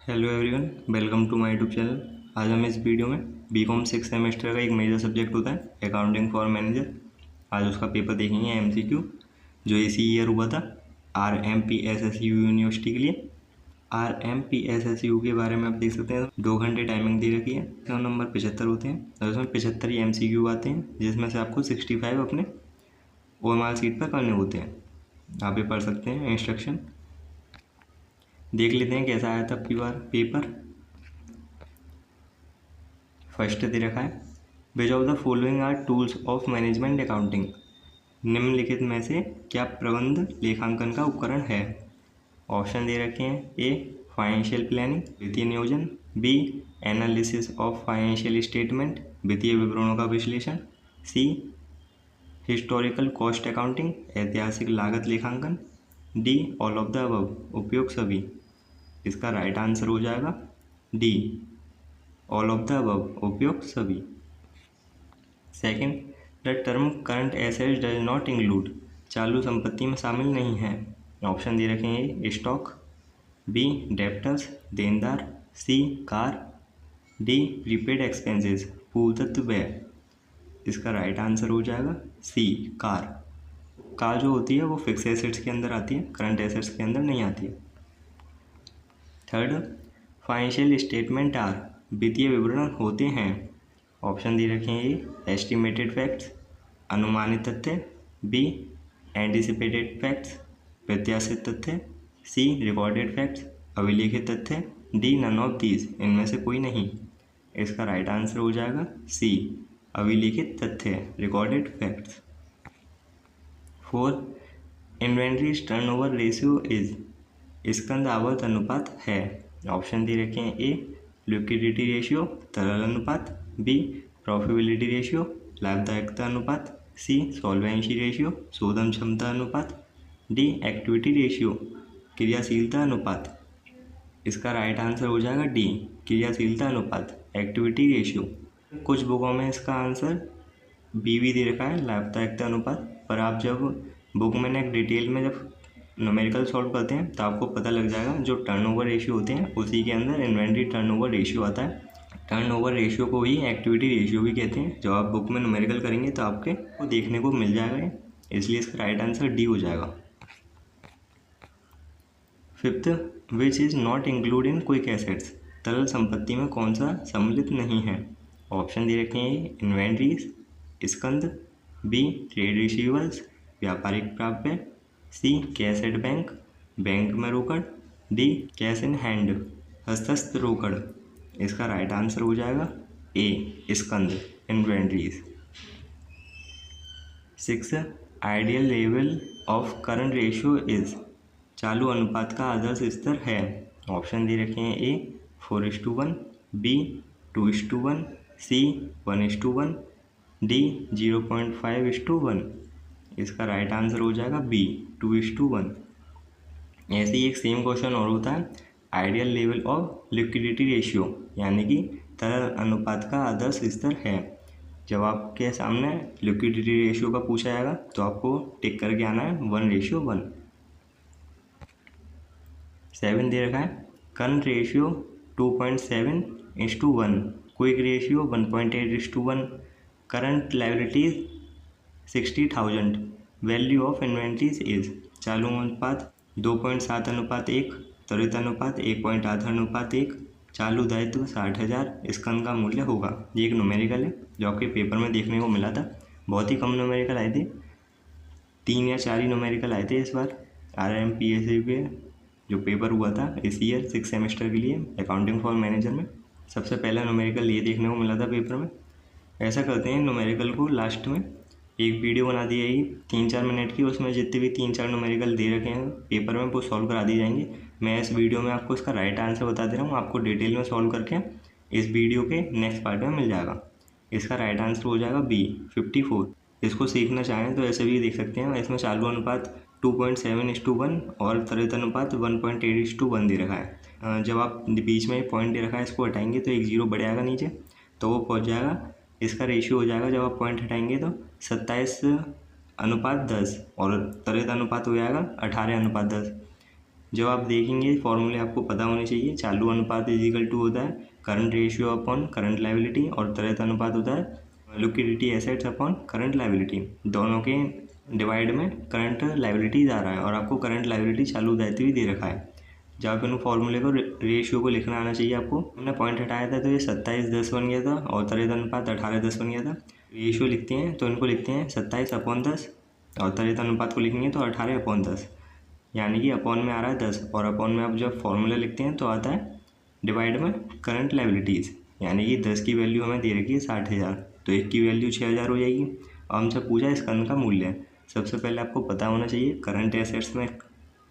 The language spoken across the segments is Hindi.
Hello everyone, welcome to my YouTube channel. आज हम इस वीडियो में बीकॉम 6 सेमेस्टर का एक मेजर सब्जेक्ट होता है अकाउंटिंग फॉर मैनेजर। आज उसका पेपर देखेंगे एमसीक्यू, जो इसी ईयर हुआ था RMPSSU यूनिवर्सिटी के लिए। RMPSSU के बारे में आप देख सकते हैं 2 घंटे टाइमिंग दे रखी है। तो नंबर 75 होते हैं और उसमें 75 ही MCQ आते हैं, जिसमें से आपको 65 अपने OMR सीट पर करने होते हैं। आप ये पढ़ सकते हैं इंस्ट्रक्शन। देख लेते हैं कैसा आया था आपकी बार पेपर। फर्स्ट दे रखा है, which of the following are tools of management accounting. निम्नलिखित में से क्या प्रबंध लेखांकन का उपकरण है। ऑप्शन दे रखे हैं, ए फाइनेंशियल प्लानिंग वित्तीय नियोजन, B analysis of financial statement वित्तीय विवरणों का विश्लेषण, सी हिस्टोरिकल कॉस्ट अकाउंटिंग ऐतिहासिक लागत लेखांकन, D all of the above उपयोग सभी। इसका राइट आंसर हो जाएगा D all of the above उपयोग सभी। Second, the term current assets does not include चालू संपत्ति में शामिल नहीं है। ऑप्शन दे रखे हैं, ए स्टॉक, बी डेप्टर्स देनदार, सी कार, डी प्रीपेड एक्सपेंसेस पूर्वतत्व व्यय। इसका राइट आंसर हो जाएगा सी कार। कार जो होती है वो फिक्स एसेट्स के अंदर आती है, करंट एसेट्स के अंदर नहीं आती है। थर्ड, फाइनेंशियल स्टेटमेंट आर वित्तीय विवरण होते हैं। ऑप्शन दे रखे हैं, ए एस्टिमेटेड फैक्ट्स अनुमानित तथ्य, बी एंटिसिपेटेड फैक्ट्स प्रत्याशित तथ्य, सी रिकॉर्डेड फैक्ट्स अभिलेखित तथ्य, डी नन ऑफ दीज इनमें से कोई नहीं। इसका राइट आंसर हो जाएगा सी अभिलेखित तथ्य recorded facts. Four, inventories turnover ratio is स्कंद आवर्त अनुपात है। ऑप्शन दे रखे हैं, ए लिक्विडिटी रेशियो तरल अनुपात, बी प्रॉफिटेबिलिटी रेशियो लाभदायकता अनुपात, सी सॉल्वेंसी रेशियो शोधन क्षमता अनुपात, डी एक्टिविटी रेशियो क्रियाशीलता अनुपात। इसका राइट आंसर हो जाएगा डी क्रियाशीलता अनुपात एक्टिविटी रेशियो। कुछ बुकों में इसका आंसर बी भी दे रखा है लाभदायकता अनुपात, पर आप जब बुक में एक डिटेल में जब न्यूमेरिकल सॉल्व करते हैं तो आपको पता लग जाएगा जो टर्नओवर रेशियो होते हैं उसी के अंदर इन्वेंट्री टर्नओवर रेशियो आता है। टर्नओवर रेशियो को ही एक्टिविटी रेशियो भी कहते हैं। जब आप बुक में न्यूमेरिकल करेंगे तो आपके को देखने को मिल जाएगा, इसलिए इसका राइट आंसर डी हो जाएगा। Fifth, which is not include in quick assets तरल संपत्ति में कौन सा सम्मिलित नहीं है। ऑप्शन दे रखे हैं, इन्वेंट्रीज स्कंद, बी ट्रेड रिसीवेबल्स व्यापारिक प्राप्य, C cash at bank bank में रोकड़, डी कैश इन हैंड हस्तस्थ रोकड़। इसका राइट आंसर हो जाएगा ए स्कंद inventories. Six, ideal level of current ratio is चालू अनुपात का आदर्श स्तर है। ऑप्शन दे रखे हैं, ए 4:1, बी 2:1, सी 1:1, डी 0.5:1। इसका राइट आंसर हो जाएगा बी 2:1। ऐसे ही एक सेम क्वेश्चन और होता है, ideal level of liquidity ratio यानी कि तरल अनुपात का आदर्श स्तर है। जब आपके सामने लिक्विडिटी रेशियो का पूछा जाएगा तो आपको टिक करके आना है 1:1। 7 दे रखा है, current ratio 2.7:1, quick ratio 1.8:1, current liabilities 60,000, value of inventories is चालू अनुपात 2.7:1, त्वरित अनुपात 1.8:1, चालू दायित्व 60,000, स्कंद का मूल्य होगा। ये एक न्यूमेरिकल है जो आपके पेपर में देखने को मिला था। बहुत ही कम न्यूमेरिकल आए थे, 3 या 4 ही न्यूमेरिकल आए थे इस बार RMPSSU के जो पेपर हुआ था इस ईयर 6 सेमेस्टर के लिए अकाउंटिंग फॉर मैनेजर में। सबसे पहला न्यूमेरिकल ये देखने को मिला था पेपर में। ऐसा करते हैं, न्यूमेरिकल को लास्ट में एक वीडियो बना दी जाएगी 3-4 मिनट की, उसमें जितने भी 3-4 न्यूमेरिकल दे रखे हैं पेपर में वो सॉल्व करा दी जाएंगे। मैं इस वीडियो में आपको इसका राइट आंसर बता दे रहा हूँ, आपको डिटेल में सॉल्व करके इस वीडियो के नेक्स्ट पार्ट में मिल जाएगा। इसका राइट आंसर हो जाएगा बी 54। इसको सीखना चाहें तो ऐसे भी देख सकते हैं। इसमें चालू अनुपात 2.7:1 और त्वरित अनुपात 1.8:1 दे रखा है। जब आप बीच में पॉइंट दे रखा है इसको हटाएंगे तो एक 0 बढ़ जाएगा नीचे, तो वो पहुँच जाएगा। इसका रेशियो हो जाएगा जब आप पॉइंट हटाएंगे तो 27:10 और त्वरित अनुपात हो जाएगा 18:10। जब आप देखेंगे फॉर्मूले आपको पता होने चाहिए। चालू अनुपात इजिकल टू होता है current ratio upon current liability, और त्वरित अनुपात होता है liquidity assets upon current liability. दोनों के डिवाइड में करंट लायबिलिटीज आ रहा है और आपको करंट लायबिलिटी चालू दायित्व भी दे रखा है। जब आप इन फॉर्मूले को रेशियो को लिखना आना चाहिए आपको। हमने पॉइंट हटाया था तो ये 27:10 बन गया था और त्वरित अनुपात 18:10 बन गया था। रेशियो लिखते हैं तो इनको लिखते हैं 27/10 और त्वरित अनुपात को लिखेंगे तो 18/10, यानी कि अपॉन में आ रहा है 10 और अपॉन में आप जब फॉर्मूला लिखते हैं तो आता है डिवाइड में करंट लायबिलिटीज़, यानी कि 10 की वैल्यू हमें दे रखी है 60,000 तो 1 की वैल्यू 6,000 हो जाएगी। अब हमसे पूछा स्कंद का मूल्य। सबसे पहले आपको पता होना चाहिए करंट एसेट्स में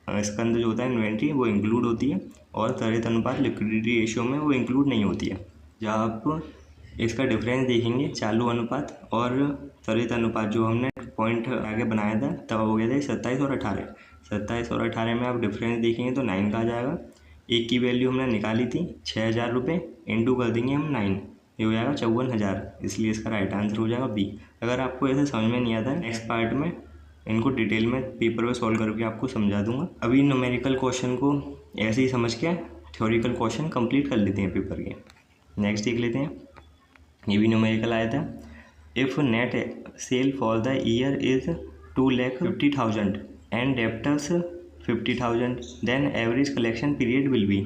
स्कंद जो होता है इन्वेंट्री वो इंक्लूड होती है और त्वरित अनुपात लिक्विडिटी रेशियो में वो इंक्लूड नहीं होती है। जब आप इसका डिफरेंस देखेंगे चालू अनुपात और त्वरित अनुपात जो हमने पॉइंट आगे बनाया था तब हो गया था 27 और 18। 27 और 18 में आप डिफरेंस देखेंगे तो 9 का आ जाएगा। एक की वैल्यू हमने निकाली थी 6,000 रुपये, इंटू कर देंगे हम 9, ये हो जाएगा 54,000, इसलिए इसका राइट आंसर हो जाएगा बी। अगर आपको ऐसे समझ में नहीं आता नेक्स्ट पार्ट में इनको डिटेल में पेपर पे सॉल्व करके आपको समझा दूंगा। अभी न्यूमेरिकल क्वेश्चन को ऐसे ही समझ के थ्योरिकल क्वेश्चन कंप्लीट कर लेते हैं पेपर के। नेक्स्ट देख लेते हैं, ये भी न्यूमेरिकल आया था। If net sale for the year is 2,50,000 and debtors 50,000 then average collection period will be.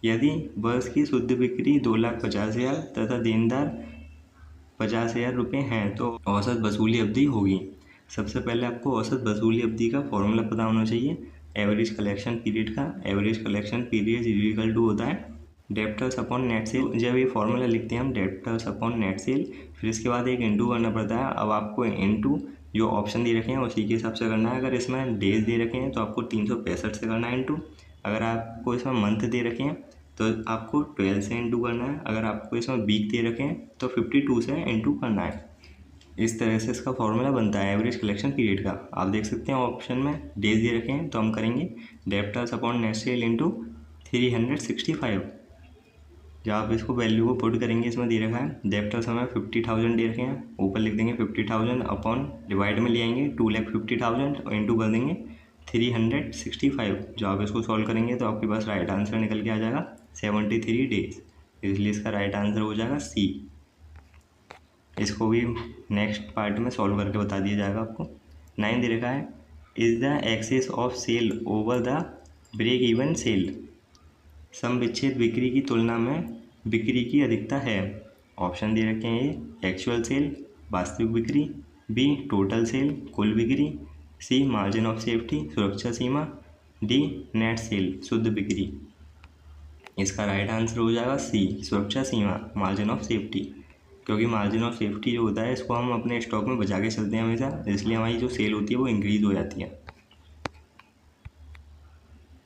यदि वर्ष की शुद्ध बिक्री 2,50,000 तथा देनदार 50,000 रुपये हैं तो औसत वसूली अवधि होगी। सबसे पहले आपको औसत वसूली अवधि का फॉर्मूला पता होना चाहिए एवरेज कलेक्शन पीरियड का। Average collection period equal to होता है डेप्टर्स अपॉन नेट सेल। जब ये फॉर्मूला लिखते हैं हम डेप्टर्स अपॉन नेट सेल, फिर इसके बाद एक इंटू करना पड़ता है। अब आपको इंटू जो ऑप्शन दे रखे हैं उसी के हिसाब से करना है। अगर इसमें डेज दे रखे हैं तो आपको 365 से करना है इंटू। अगर आपको इसमें मंथ दे रखे हैं तो आपको 12 से इंटू करना है। अगर आपको इसमें वीक दे रखे हैं तो 52 से इंटू करना है। इस तरह से इसका फॉर्मूला बनता है एवरेज कलेक्शन पीरियड का। आप देख सकते हैं ऑप्शन में डेज दे रखे हैं तो हम करेंगे debtors upon net cell into 365। जब आप इसको वैल्यू को पुट करेंगे, इसमें दे रखा है डेप्टर्स हमें 50,000 दे रखे हैं, ऊपर लिख देंगे 50,000 अपॉन डिवाइड में ले आएंगे 2,50,000 और इंटू कर देंगे 365। जब आप इसको सॉल्व करेंगे तो आपके पास राइट आंसर निकल के आ जाएगा 73 डेज, इसलिए इसका राइट आंसर हो जाएगा सी। इसको भी नेक्स्ट पार्ट में सॉल्व करके बता दिया जाएगा आपको। 9 दे रखा है is the excess of sale over the break even sale. सम विच्छेद बिक्री की तुलना में बिक्री की अधिकता है। ऑप्शन दे रखे हैं ये एक्चुअल सेल वास्तविक बिक्री, बी टोटल सेल कुल बिक्री, सी मार्जिन ऑफ सेफ्टी सुरक्षा सीमा, डी नेट सेल शुद्ध बिक्री। इसका राइट आंसर हो जाएगा सी सुरक्षा सीमा मार्जिन ऑफ सेफ्टी, क्योंकि मार्जिन ऑफ सेफ्टी जो होता है इसको हम अपने स्टॉक में बचा के चलते हैं हमेशा, इसलिए हमारी जो सेल होती है वो इंक्रीज हो जाती है।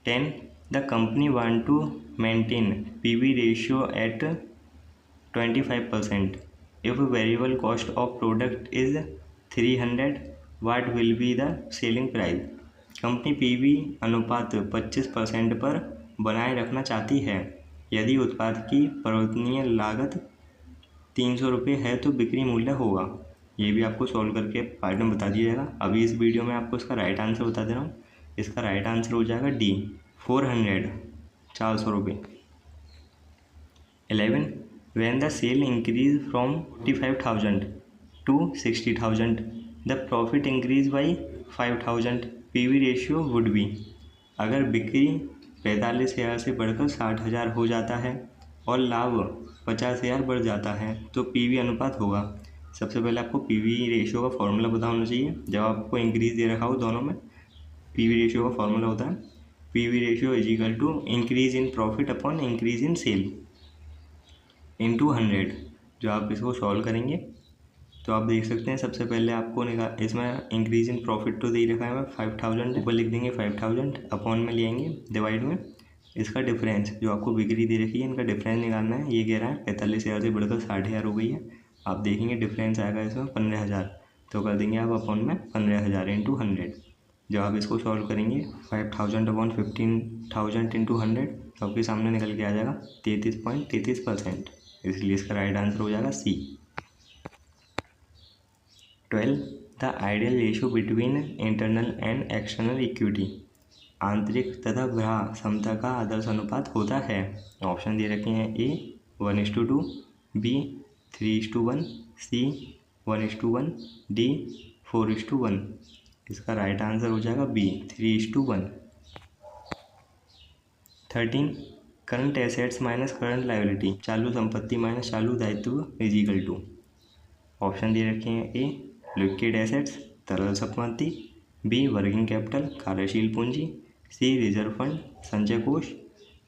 10 the company want to maintain PV ratio at 25%। If variable cost of product is 300 what will be the selling price. Company PV अनुपात 25% पर बनाए रखना चाहती है। यदि उत्पाद की परिवर्तनीय लागत 300 रुपये है तो बिक्री मूल्य होगा। ये भी आपको सॉल्व करके पार्ट में बता दिया जाएगा। अभी इस वीडियो में आपको इसका राइट आंसर बता दे रहा हूँ। इसका राइट आंसर हो जाएगा डी 400 रुपये। 11 when the sale increase from 45,000 to 60,000 the profit increase by 5,000 PV ratio would be. अगर बिक्री 45,000 से बढ़कर 60,000 हो जाता है और लाभ 50,000 बढ़ जाता है तो पीवी अनुपात होगा। सबसे पहले आपको पीवी रेशियो का फॉर्मूला पता होना चाहिए। जब आपको इंक्रीज दे रखा हो दोनों में, पीवी रेशियो का फॉर्मूला होता है PV ratio is equal to increase in profit upon increase in sale into 100। जो आप इसको सॉल्व करेंगे तो आप देख सकते हैं सबसे पहले आपको इसमें इंक्रीज इन प्रॉफिट तो दे रखा है 5,000, ऊपर लिख देंगे 5,000 अपॉन में ले आएंगे डिवाइड में इसका डिफरेंस जो आपको बिक्री दे रखी है इनका डिफरेंस निकालना है। ये कह रहा है 45,000 से बढ़कर 60,000 हो गई है। आप देखेंगे डिफरेंस आएगा इसमें 15,000, तो कर देंगे आप अपॉन में 15,000 इंटू 100। जब आप इसको सॉल्व करेंगे 5,000 अपॉन 15,000 इंटू 100 तो आपके सामने निकल के आ जाएगा 33.33%, इसलिए इसका राइट आंसर हो जाएगा सी। 12 the ideal ratio between internal and external equity. आंतरिक तथा बाह्य क्षमता का आदर्श अनुपात होता है? ऑप्शन दे रखे हैं ए 1:2, बी 3:1, सी 1:1, डी 4:1। इसका राइट आंसर हो जाएगा B 3:1। 13 current assets minus current liability, चालू संपत्ति माइनस चालू दायित्व इज इक्वल टू। ऑप्शन दे रखे हैं ए लिक्विड एसेट्स तरल संपत्ति, बी वर्किंग कैपिटल कार्यशील पूंजी, सी रिजर्व फंड संचय कोष,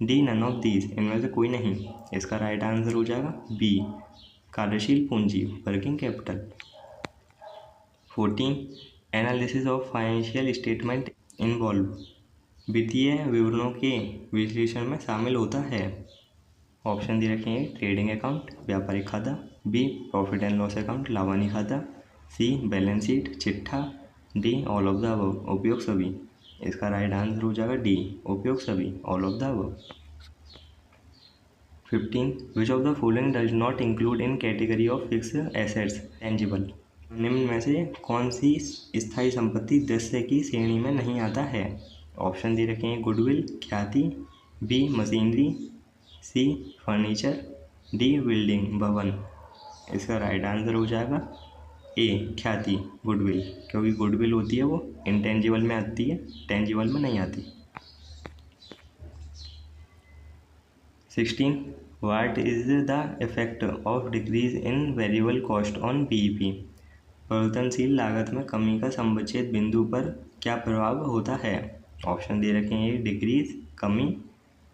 डी नन ऑफ दीज इनमें से कोई नहीं। इसका राइट आंसर हो जाएगा बी कार्यशील पूंजी working capital. 14 analysis of financial statement involve, वित्तीय विवरणों के विश्लेषण में शामिल होता है। ऑप्शन दे रखे हैं ट्रेडिंग अकाउंट व्यापारिक खाता, B profit and loss account लाभानी खाता, सी बैलेंस शीट चिट्ठा, D all of the above उपयोग सभी। इसका राइट आंसर हो जाएगा डी उपयोग सभी all of the above. 15 which of the following does not include in category of fixed assets tangible, निम्न में से कौन सी स्थायी संपत्ति दृश्य की श्रेणी में नहीं आता है? ऑप्शन दे रखे हैं गुडविल ख्याति, बी मशीनरी, सी फर्नीचर, डी बिल्डिंग भवन। इसका राइट आंसर हो जाएगा ए ख्याति गुडविल, क्योंकि गुडविल होती है वो इंटेंजिबल में आती है, टेंजिबल में नहीं आती। 16 what is the effect of decrease in variable cost on PEP, परिवर्तनशील लागत में कमी का संवच्छेद बिंदु पर क्या प्रभाव होता है? ऑप्शन दे रखे हैं ए डिक्रीज कमी,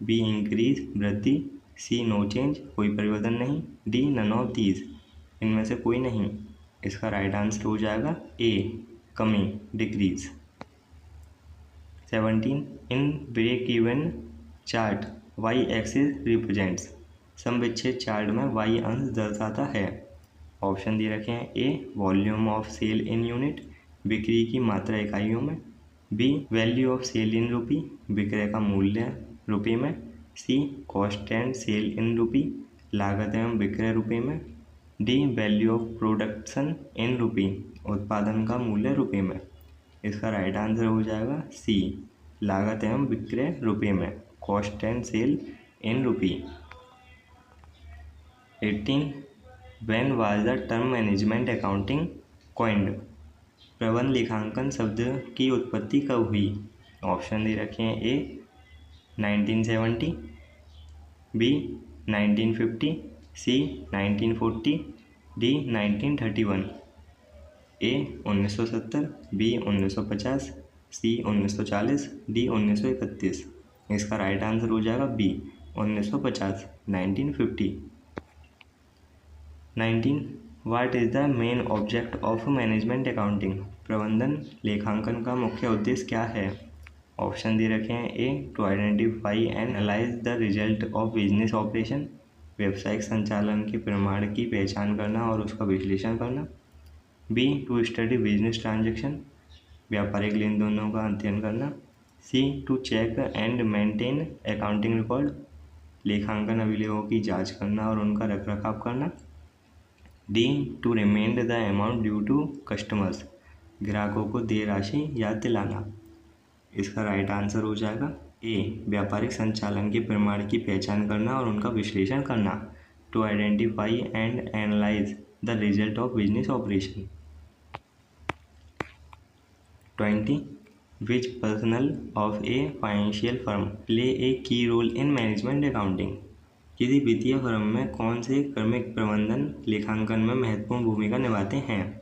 बी इंक्रीज वृद्धि, सी नो चेंज कोई परिवर्तन नहीं, डी नन ऑफ दीज इनमें से कोई नहीं। इसका राइट आंसर हो जाएगा ए कमी decrease. 17 in break even chart Y axis represents, समविच्छेद चार्ट में वाई अंश दर्शाता है। ऑप्शन दे रखे हैं A volume of sale in unit बिक्री की मात्रा इकाइयों में, B value of sale in rupee विक्रय का मूल्य रुपये में, C cost and sale in rupee लागत एवं विक्रय रुपये में, D value of production in rupee उत्पादन का मूल्य रुपये में। इसका राइट आंसर हो जाएगा सी लागत एवं विक्रय रुपये में cost and sale in rupee. 18 when was the term management accounting coined, प्रबंध लेखांकन शब्द की उत्पत्ति कब हुई? ऑप्शन दे रखे हैं A 1970, B 1950, C 1940, D 1931। A 1970, B 1950, C 1940, D 1931। इसका राइट आंसर हो जाएगा B 1950 1950। 19 what is the main object of management accounting, प्रबंधन लेखांकन का मुख्य उद्देश्य क्या है? ऑप्शन दे रखे हैं A to identify and analyse the result of business operation, व्यावसायिक संचालन के प्रमाण की पहचान करना और उसका विश्लेषण करना, B to study business transaction व्यापारिक लेन देनों का अध्ययन करना, C to check and maintain accounting record लेखांकन अभिलेखों की जांच करना और उनका रखरखाव करना, D to remind the amount due to customers ग्राहकों को देय राशि याद दिलाना। इसका राइट आंसर हो जाएगा ए व्यापारिक संचालन के प्रमाण की पहचान करना और उनका विश्लेषण करना, to identify and analyse the result of business operation. 20 which personal of a financial firm play a key role in management accounting, किसी वित्तीय फर्म में कौन से कर्मिक प्रबंधन लेखांकन में महत्वपूर्ण भूमिका निभाते हैं?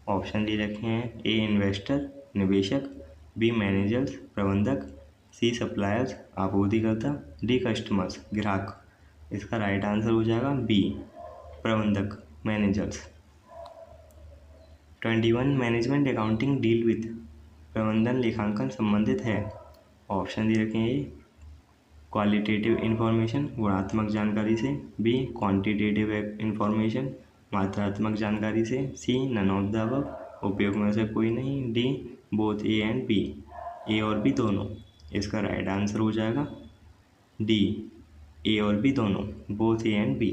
ऑप्शन दे रखे हैं ए इन्वेस्टर निवेशक, बी मैनेजर्स प्रबंधक, सी सप्लायर्स आपूर्तिकर्ता, डी कस्टमर्स ग्राहक। इसका राइट आंसर हो जाएगा बी प्रबंधक managers. 21 management accounting deal with, प्रबंधन लेखांकन संबंधित है। ऑप्शन दे रखे हैं क्वालिटेटिव इन्फॉर्मेशन गुणात्मक जानकारी से, बी क्वांटिटेटिव इन्फॉर्मेशन मात्रात्मक जानकारी से, C none of the above उपयोग में से कोई नहीं, D both A and B A और बी दोनों। इसका राइट आंसर हो जाएगा डी ए और बी दोनों both A and B.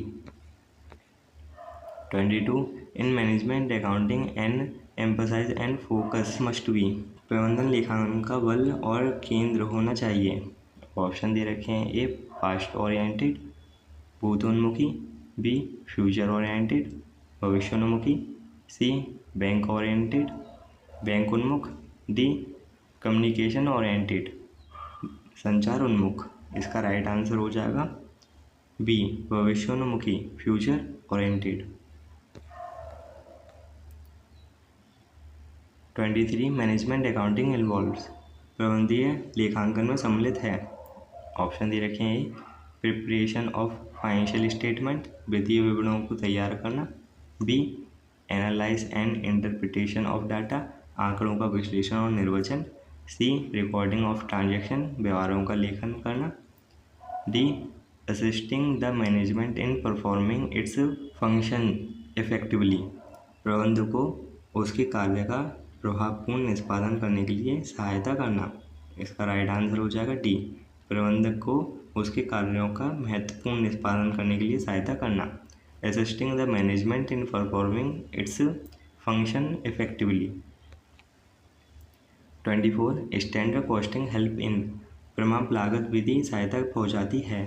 22 in management accounting an emphasize and focus must be, प्रबंधन लेखांकन का बल और केंद्र होना चाहिए। ऑप्शन दे रखे हैं, ए पास्ट ओरिएंटेड भूतोन्मुखी, बी फ्यूचर ओरिएंटेड भविष्योन्मुखी, सी बैंक ओरिएंटेड बैंक उन्मुख, डी कम्युनिकेशन ओरिएंटेड संचार उन्मुख। इसका राइट आंसर हो जाएगा बी भविष्योन्मुखी future oriented. 23 management accounting involves प्रबंधीय लेखांकन में सम्मिलित है। ऑप्शन दे रखे हैं, प्रिपरेशन ऑफ फाइनेंशियल स्टेटमेंट वित्तीय विवरणों को तैयार करना, B analyze and interpretation of data आंकड़ों का विश्लेषण और निर्वचन, सी रिकॉर्डिंग ऑफ ट्रांजैक्शन व्यवहारों का लेखन करना, D assisting the management in performing its function effectively प्रबंधक को उसके कार्य का प्रभावपूर्ण निष्पादन करने के लिए सहायता करना। इसका राइट आंसर हो जाएगा डी प्रबंधक को उसके कार्यों का महत्वपूर्ण निष्पादन करने के लिए सहायता करना। Assisting the management in performing its function effectively. 24 standard costing help in प्रमाप लागत विधि सहायता पहुंचाती है।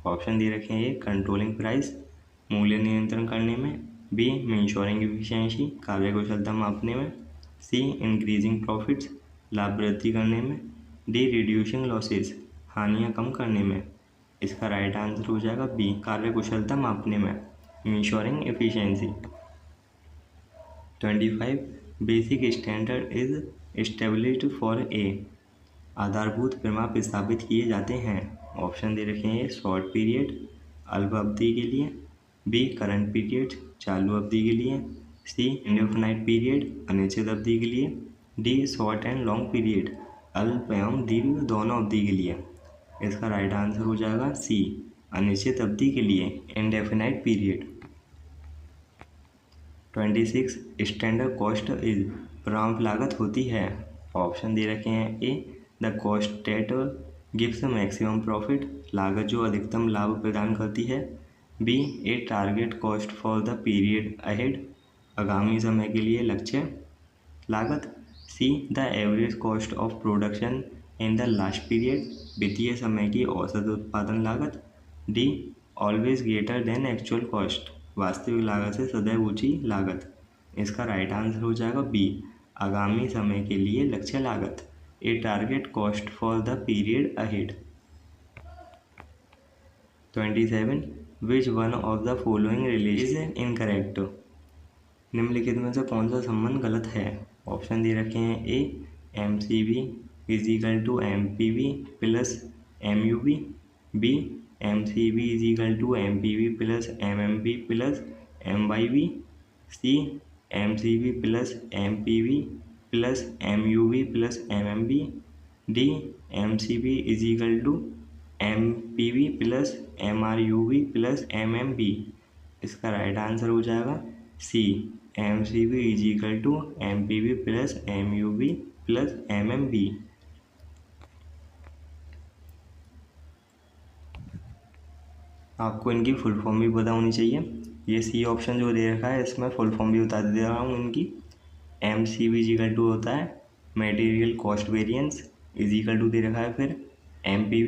ऑप्शन दे रखे हैं, कंट्रोलिंग प्राइस मूल्य नियंत्रण करने में, बी मेंशोरिंग एफिशिएंसी कार्य कुशलता मापने में, सी इंक्रीजिंग प्रॉफिट्स लाभ वृद्धि करने में, डी रिड्यूसिंग लॉसेस हानियाँ कम करने में। इसका राइट आंसर हो जाएगा बी कार्य कुशलता मापने में measuring efficiency. 25 basic standard is established for a आधारभूत प्रमाप स्थापित किए जाते हैं। ऑप्शन दे रखे हैं, शॉर्ट पीरियड अल्प अवधि के लिए, बी करंट पीरियड चालू अवधि के लिए, सी इंडेफिनाइट पीरियड अनिश्चित अवधि के लिए, D short and long period अल्प एवं दीर्घ दोनों अवधि के लिए। इसका राइट आंसर हो जाएगा सी अनिश्चित अवधि के लिए indefinite period. 26 standard cost is प्रमाप लागत होती है। ऑप्शन दे रखे हैं, A the cost that gives maximum profit लागत जो अधिकतम लाभ प्रदान करती है, B a target cost for the period ahead आगामी समय के लिए लक्ष्य लागत, C the average cost of production in the last period वित्तीय समय की औसत उत्पादन लागत, D always greater than actual cost वास्तविक लागत से सदैव ऊंची लागत। इसका राइट आंसर हो जाएगा बी आगामी समय के लिए लक्ष्य लागत A target cost for the period ahead. 27 which one of the following relation is incorrect निम्नलिखित में से कौन सा संबंध गलत है। ऑप्शन दे रखे हैं, A M C B is equal to M P B plus M U B, B M C B is equal to M P B plus M M B plus M Y B, C M C B plus M P B plus M U B plus M M B, D M C B is equal to M P B plus M R U B plus M M B. इसका राइट आंसर हो जाएगा C M C B is equal to M P B plus M U B plus M M B. आपको इनकी फुल फॉर्म भी पता होनी चाहिए। ये सी ऑप्शन जो दे रखा है इसमें फुल फॉर्म भी बता दे रहा हूँ इनकी। M C B is equal to होता है material cost variance, is equal to दे रखा है फिर एम पी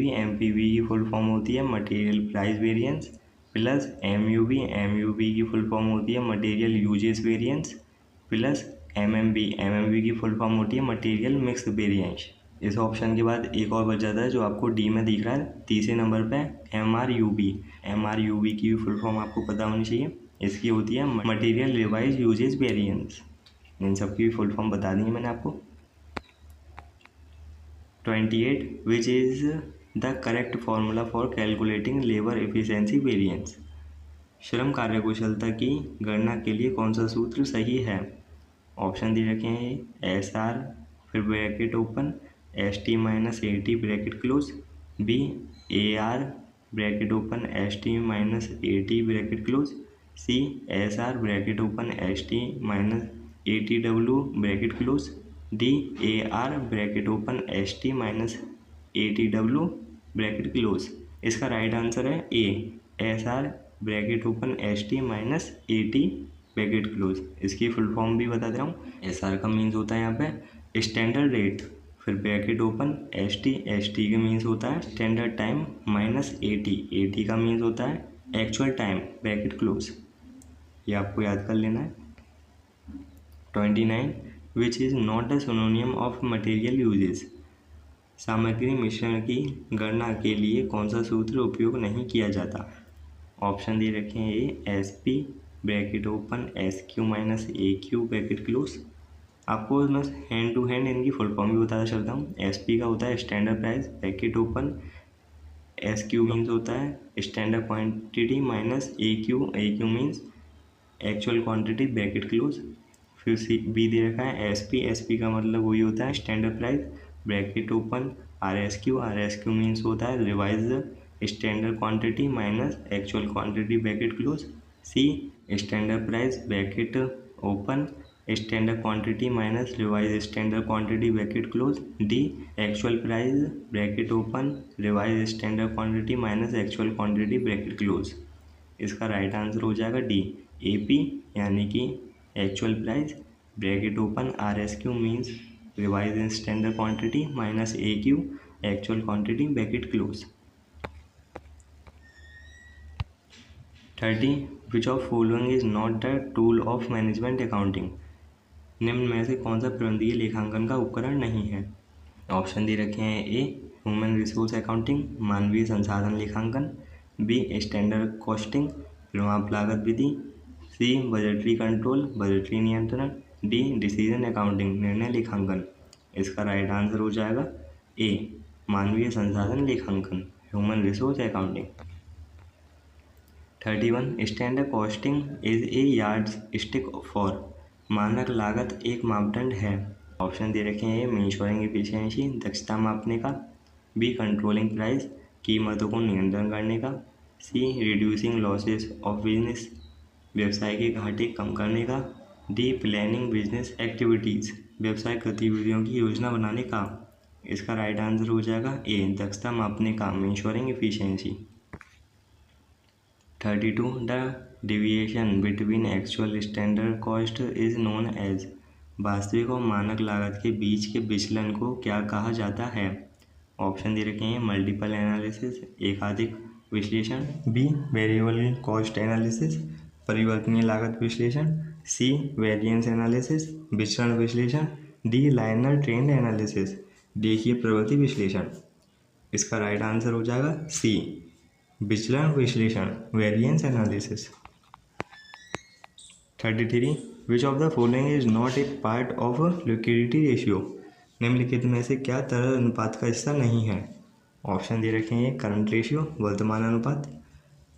वी की फुल फॉर्म होती है material price variance, plus M U B की फुल फॉर्म होती है material usage variance, plus M M B की फुल फॉर्म होती है मटेरियल मिक्स वेरिएंस। इस ऑप्शन के बाद एक और बच जाता है जो आपको डी में दिख रहा है तीसरे नंबर पे एम आर यू बी की फुल फॉर्म आपको पता होनी चाहिए। इसकी होती है मटेरियल रिवाइज यूजेस वेरिएंस। इन सब की फुल फॉर्म बता दी है मैंने आपको। 28 which is the correct formula for calculating labour efficiency variance. श्रम कार्यकुशलता की गणना के लिए कौन सा सूत्र सही है। ऑप्शन दे रखे हैं, एस आर फिर bracket open S T minus A T bracket close, B A R bracket open S T minus A T bracket close, C S R bracket open S T minus A T W bracket close, D A R bracket open S T minus A T W bracket close. इसका राइट आंसर है A S R bracket open S T minus A T bracket close. इसकी फुल फॉर्म भी बता दे रहा हूँ। एस आर का मीन्स होता है यहाँ पे स्टैंडर्ड रेट, फिर ब्रैकेट ओपन एस टी के मीन्स होता है standard time minus A T का मीन्स होता है एक्चुअल टाइम ब्रैकेट क्लोज। ये आपको याद कर लेना है। 29 which is not the सिनोनियम of material usages, सामग्री मिश्रण की गणना के लिए कौन सा सूत्र उपयोग नहीं किया जाता। ऑप्शन दे रखे हैं A S P bracket open S Q minus A Q bracket close. आपको मैं हैंड टू हैंड इनकी फुल फॉर्म भी बताता चलता हूँ। एस पी का होता है standard price bracket open, S Q means होता है standard quantity minus A Q means actual quantity bracket close. फिर सी बी दे रखा है एस पी का मतलब वही होता है standard price bracket open R S Q means होता है revise standard quantity minus actual quantity bracket close. C standard price bracket open standard quantity minus revise standard quantity bracket close. D actual price bracket open revise standard quantity minus actual quantity bracket close. इसका राइट आंसर हो जाएगा डी ए पी, यानी कि actual price bracket open R S Q means revise standard quantity minus A Q actual quantity bracket close. 30 which of following is not the tool of management accounting, निम्न में से कौन सा प्रबंधकीय लेखांकन का उपकरण नहीं है। ऑप्शन दे रखे हैं ए ह्यूमन रिसोर्स अकाउंटिंग मानवीय संसाधन लेखांकन, बी स्टैंडर्ड कॉस्टिंग परिमाप लागत विधि, सी बजटरी कंट्रोल बजटरी नियंत्रण, डी डिसीजन अकाउंटिंग निर्णय लेखांकन। इसका राइट आंसर हो जाएगा ए मानवीय संसाधन लेखांकन human resource accounting. 31 standard costing is a yard stick for, मानक लागत एक मापदंड है। ऑप्शन दे रखे हैं ए मेजरिंग एफिशिएंसी दक्षता मापने का, बी कंट्रोलिंग प्राइस कीमतों को नियंत्रण करने का, सी रिड्यूसिंग लॉसेस ऑफ बिजनेस व्यवसाय के घाटे कम करने का, डी प्लानिंग बिजनेस एक्टिविटीज़ व्यवसाय गतिविधियों की योजना बनाने का। इसका राइट आंसर हो जाएगा ए दक्षता मापने का measuring efficiency. 32 the deviation between actual standard cost is known as, वास्तविक और मानक लागत के बीच के विचलन को क्या कहा जाता है। ऑप्शन दे रखे हैं मल्टीपल एनालिसिस एकाधिक विश्लेषण, बी वेरिएबल कॉस्ट एनालिसिस परिवर्तनीय लागत विश्लेषण, सी वेरिएंस एनालिसिस विचरण विश्लेषण, डी लाइनर ट्रेंड एनालिसिस देखिए प्रवृत्ति विश्लेषण। इसका राइट आंसर हो जाएगा सी विचलन विश्लेषण variance analysis. 33 which of the following is not a part of liquidity ratio, निम्नलिखित में से क्या तरल अनुपात का हिस्सा नहीं है। ऑप्शन दे रखे हैं करंट रेशियो वर्तमान अनुपात,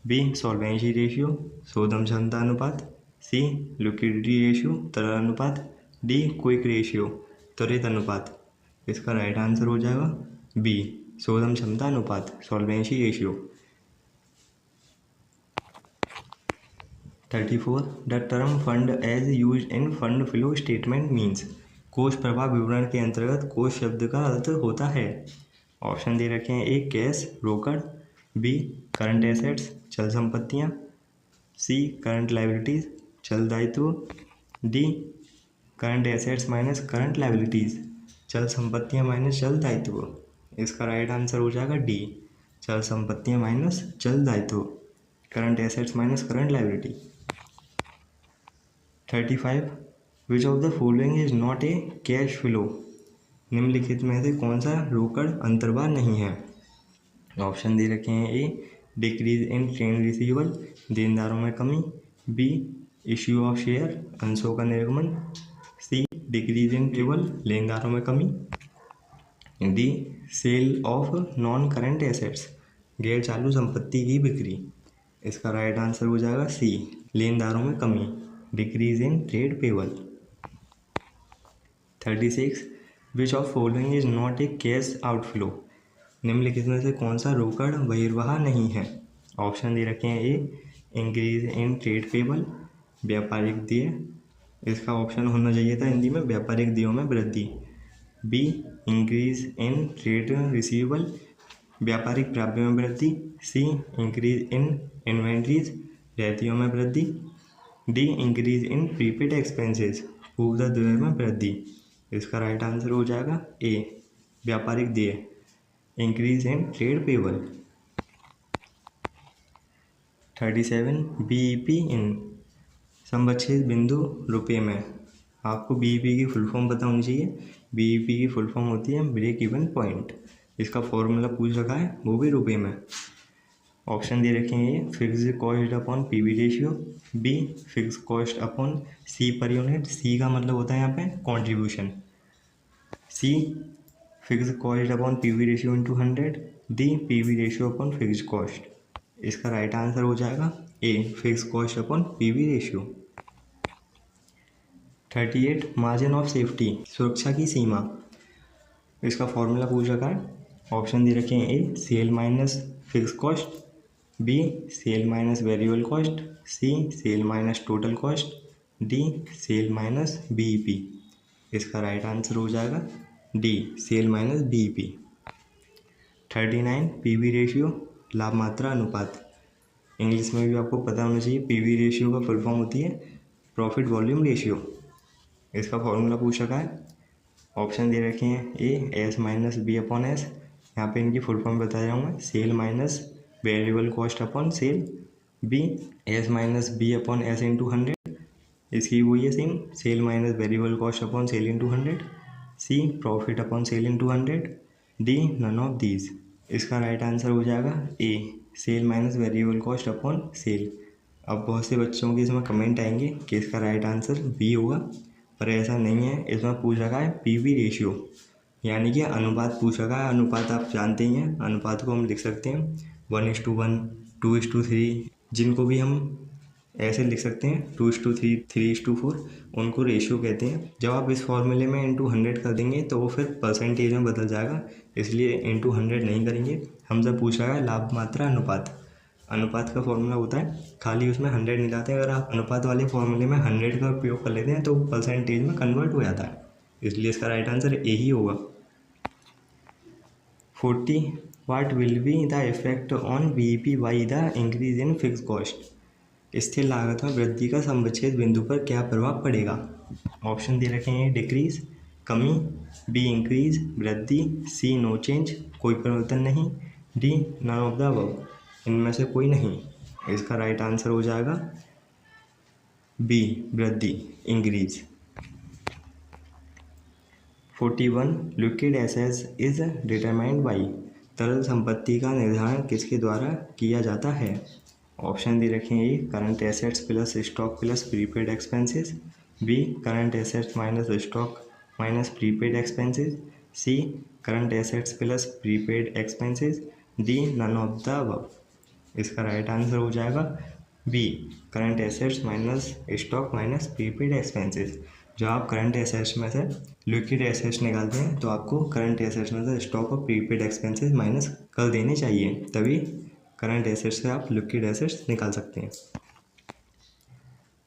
बी सॉल्वेंसी रेशियो शोधन क्षमता अनुपात, सी लिक्विडिटी रेशियो तरल अनुपात, डी क्विक रेशियो त्वरित अनुपात। इसका राइट आंसर हो जाएगा बी शोधन क्षमता अनुपात solvency ratio. 34 the term fund as use in fund flow statement means, कोष प्रवाह विवरण के अंतर्गत कोष शब्द का अर्थ होता है। ऑप्शन दे रखे हैं ए कैश रोकड़, बी करंट एसेट्स चल संपत्तियाँ, सी करंट लायबिलिटीज़ चल दायित्व, D current assets minus current liabilities चल संपत्तियाँ माइनस चल दायित्व। इसका राइट आंसर हो जाएगा डी चल संपत्तियाँ माइनस चल दायित्व current assets minus current liability. 35 which of the following is not a cash flow, निम्नलिखित में से कौन सा रोकड़ अंतर्वाह नहीं है। ऑप्शन दे रखे हैं ए डिक्रीज इन ट्रेड रिसीवेबल देनदारों में कमी, बी इश्यू ऑफ शेयर अंशों का निर्गमन, सी डिक्रीज इन पेबल लेनदारों में कमी, D sale of non current assets गैर चालू संपत्ति की बिक्री। इसका राइट आंसर हो जाएगा सी लेनदारों में कमी decrease in trade payable. 36 which of following is not a cash outflow, निम्नलिखित में से कौन सा रोकड़ बहिर्वाह नहीं है। ऑप्शन दे रखे हैं ए इंक्रीज इन ट्रेड पेबल व्यापारिक देय, इसका ऑप्शन होना चाहिए था हिंदी में व्यापारिक देयों में वृद्धि, be increase in trade receivable व्यापारिक प्राप्तियों में वृद्धि, सी इंक्रीज इन इन्वेंट्रीज रहतियों में वृद्धि, D increase in prepaid expenses पूर्व देय में वृद्धि। इसका राइट आंसर हो जाएगा ए, व्यापारिक देय, increase in trade payable. 37 BEP in समवच्छेद बिंदु रुपये में। आपको बीईपी की फुल फॉर्म पता होनी चाहिए। बीईपी की फुल फॉर्म होती है ब्रेक इवन पॉइंट। इसका फॉर्मूला पूछ रखा है, वो भी रुपये में। ऑप्शन दे रखे हैं ये, fixed cost upon PV ratio, B fix cost upon C per unit, C का मतलब होता है यहाँ पे contribution, C fix cost upon PV ratio into 100, D PV ratio upon fix cost. इसका राइट आंसर हो जाएगा A, fix cost upon PV ratio. 38 margin of safety, सुरक्षा की सीमा। इसका फॉर्मूला पूछ रखा है। ऑप्शन दे रखे हैं, A sale minus fix cost, B sale minus variable cost, C sale minus total cost, D sale minus BEP. इसका राइट आंसर हो जाएगा D, sale minus BEP. 39 PV ratio, लाभ मात्रा अनुपात। इंग्लिश में भी आपको पता होना चाहिए, पीवी रेशियो का फुल फॉर्म होती है प्रॉफिट वॉल्यूम रेशियो। इसका फॉर्मूला पूछ रखा है। ऑप्शन दे रखे हैं, A S minus B upon S, यहाँ पे इनकी फुल फॉर्म बता रहा हूँ मैं, sale minus variable cost upon sale, B S minus B upon S into 100, इसकी वही है same, sale minus variable cost upon sale into 100, C profit upon sale into 100, D none of these. इसका राइट आंसर हो जाएगा A, sale minus variable cost upon sale. अब बहुत से बच्चों के इसमें कमेंट आएंगे कि इसका राइट आंसर बी होगा, पर ऐसा नहीं है। इसमें पूछ रखा है पीवी रेशियो, यानी कि अनुपात पूछ रखा है। अनुपात आप जानते ही हैं, अनुपात को हम लिख सकते हैं 1:1, 2:3, जिनको भी हम ऐसे लिख सकते हैं 2:3, 3:4, उनको रेशियो कहते हैं। जब आप इस फॉर्मूले में इंटू 100 कर देंगे तो वो फिर परसेंटेज में बदल जाएगा, इसलिए इंटू 100 नहीं करेंगे। हमसे पूछ रहा है लाभ मात्रा अनुपात। अनुपात का फॉर्मूला होता है, खाली उसमें 100 नहीं लाते। अगर आप अनुपात वाले फॉर्मूले में 100 का उपयोग कर लेते हैं तो परसेंटेज में कन्वर्ट हो जाता है, इसलिए इसका राइट आंसर ए ही होगा। 40 what will be the effect on BEP by the increase in fix cost. स्थिर लागत में वृद्धि का समवच्छेद बिंदु पर क्या प्रभाव पड़ेगा। ऑप्शन दे रखे हैं, डिक्रीज कमी, बी इंक्रीज वृद्धि, सी नो चेंज कोई परिवर्तन नहीं, D none of the above इनमें से कोई नहीं। इसका राइट आंसर हो जाएगा बी वृद्धि, increase. 41 liquid assets is determined by, तरल संपत्ति का निर्धारण किसके द्वारा किया जाता है। ऑप्शन दे रखे हैं, A current assets plus stock plus prepaid expenses, B current assets minus stock minus prepaid expenses, C current assets plus prepaid expenses, D none of the above. इसका राइट आंसर हो जाएगा B, current assets minus stock minus prepaid expenses. जब आप करंट एसेट्स में से लिक्विड एसेट्स निकालते हैं तो आपको करंट एसेट्स में से स्टॉक और प्रीपेड एक्सपेंसेस माइनस कर देने चाहिए, तभी करंट एसेट्स से आप लिक्विड एसेट्स निकाल सकते हैं।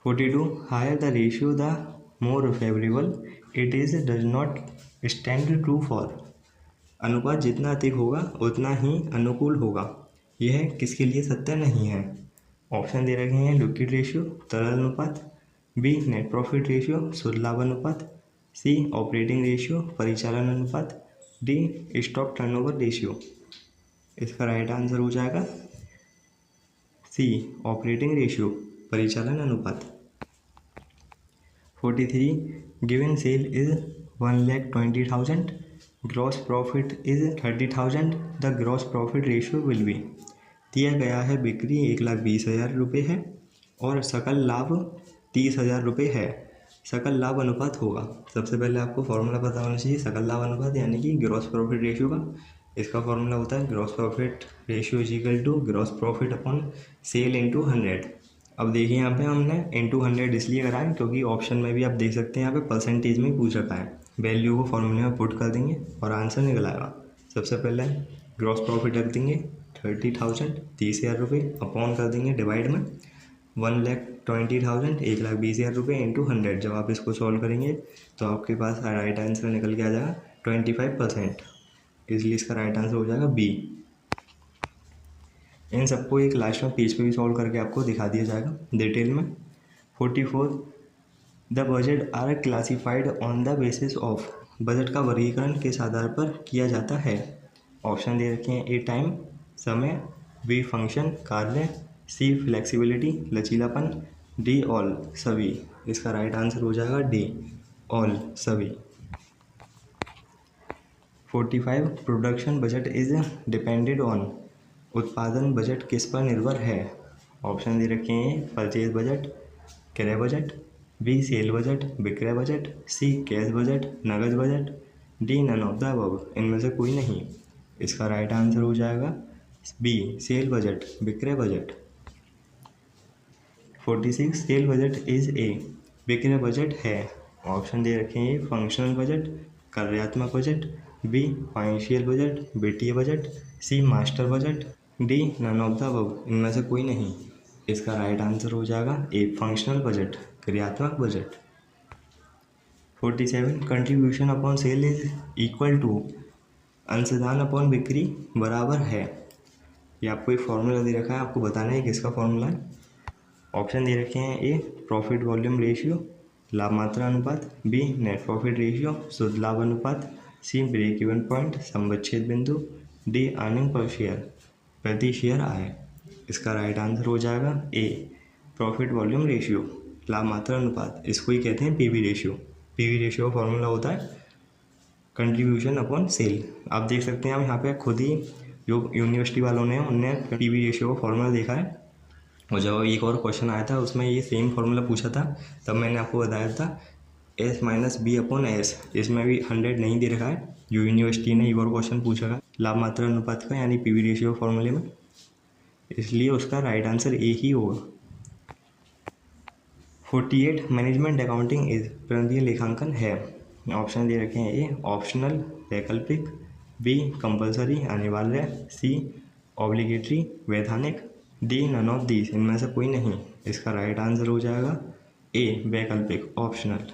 42 higher the ratio the more favourable it is does not stand true for. अनुपात जितना अधिक होगा उतना ही अनुकूल होगा, यह किसके लिए सत्य नहीं है। ऑप्शन दे रखे हैं, लिक्विड रेशियो तरल अनुपात, बी नेट प्रॉफिट रेशियो शुद्ध लाभ अनुपात, सी ऑपरेटिंग रेशियो परिचालन अनुपात, डी स्टॉक टर्नओवर रेशियो। इसका राइट आंसर हो जाएगा सी, ऑपरेटिंग रेशियो परिचालन अनुपात। 43 given sale is 1,20,000, gross profit is 30,000, the gross profit ratio will be. दिया गया है बिक्री 1,20,000 रुपये है और सकल लाभ 30,000 रुपये है, सकल लाभ अनुपात होगा। सबसे पहले आपको फॉर्मूला पता होना चाहिए सकल लाभ अनुपात यानी कि ग्रॉस प्रॉफिट रेशियो का। इसका फॉर्मूला होता है gross profit ratio is equal to gross profit upon sale into 100। अब देखिए यहाँ पे हमने इंटू 100 इसलिए करा है क्योंकि ऑप्शन में भी आप देख सकते हैं यहाँ पे परसेंटेज में ही पूछ रखा है। वैल्यू को फॉर्मूले में पुट कर देंगे और आंसर निकल आएगा। सबसे पहले ग्रॉस प्रॉफिट रख देंगे 30,000, 30,000 रुपये, अपॉन कर देंगे डिवाइड में 1,20,000, 1,20,000 रुपये इंटू 100। जब आप इसको सॉल्व करेंगे तो आपके पास राइट आंसर निकल के आ जाएगा 25%, इसलिए इसका राइट आंसर हो जाएगा बी। इन सबको एक लास्ट में पेज पे भी सॉल्व करके आपको दिखा दिया जाएगा डिटेल में। 44 the budget are classified on the basis of, budget का वर्गीकरण किस आधार पर किया जाता है। ऑप्शन दे रखे हैं, ए टाइम समय, बी फंक्शन कार्य, सी फ्लेक्सिबिलिटी लचीलापन, डी ऑल सभी। इसका राइट आंसर हो जाएगा डी ऑल सभी। 45 production budget is depended on, उत्पादन बजट किस पर निर्भर है। ऑप्शन दे रखे हैं, परचेज बजट, क्रय बजट, बी सेल बजट विक्रय बजट, सी कैश बजट नगद budget, D none of the above इनमें से कोई नहीं। इसका राइट आंसर हो जाएगा बी सेल बजट विक्रय budget. 46 sale budget is A, विक्रय बजट है। ऑप्शन दे रखे हैं, फंक्शनल बजट, कार्यात्मक बजट, बी फाइनेंशियल बजट वित्तीय budget, C master budget, D none of the above इनमें से कोई नहीं। इसका राइट आंसर हो जाएगा ए फंक्शनल बजट क्रियात्मक budget. 47 contribution upon sale is equal to, अंशदान अपॉन बिक्री बराबर है। ये आपको एक फॉर्मूला दे रखा है, आपको बताना है किसका फॉर्मूला है। ऑप्शन दे रखे हैं, ए प्रॉफिट वॉल्यूम रेशियो लाभ मात्रा अनुपात, बी नेट प्रॉफिट रेशियो शुद्ध लाभ अनुपात, सी ब्रेक इवन पॉइंट समविच्छेद बिंदु, डी अर्निंग पर शेयर प्रति शेयर आय। इसका राइट आंसर हो जाएगा ए प्रॉफिट वॉल्यूम रेशियो लाभ मात्रा अनुपात। इसको ही कहते हैं पीवी रेशियो। पीवी रेशियो का फॉर्मूला होता है कंट्रीब्यूशन अपॉन सेल। आप देख सकते हैं, हम यहाँ पे खुद ही जो यूनिवर्सिटी वालों ने उनने पीवी रेशियो का फॉर्मूला देखा है, और जब एक और क्वेश्चन आया था उसमें ये सेम फॉर्मूला पूछा था, तब मैंने आपको बताया था S minus B upon S. इसमें भी 100 नहीं दे रखा है, जो यूनिवर्सिटी ने एक और क्वेश्चन पूछा था लाभ मात्रा अनुपात का यानी पीवी रेशियो फॉर्मूले में, इसलिए उसका राइट आंसर ए ही होगा। 48 मैनेजमेंट अकाउंटिंग इज प्रबंधकीय लेखांकन है। ऑप्शन दे रखे हैं, ए ऑप्शनल वैकल्पिक, बी कंपलसरी अनिवार्य, सी ऑब्लिगेटरी वैधानिक, डी नन ऑफ दीज इनमें से कोई नहीं। इसका राइट आंसर हो जाएगा ए वैकल्पिक optional.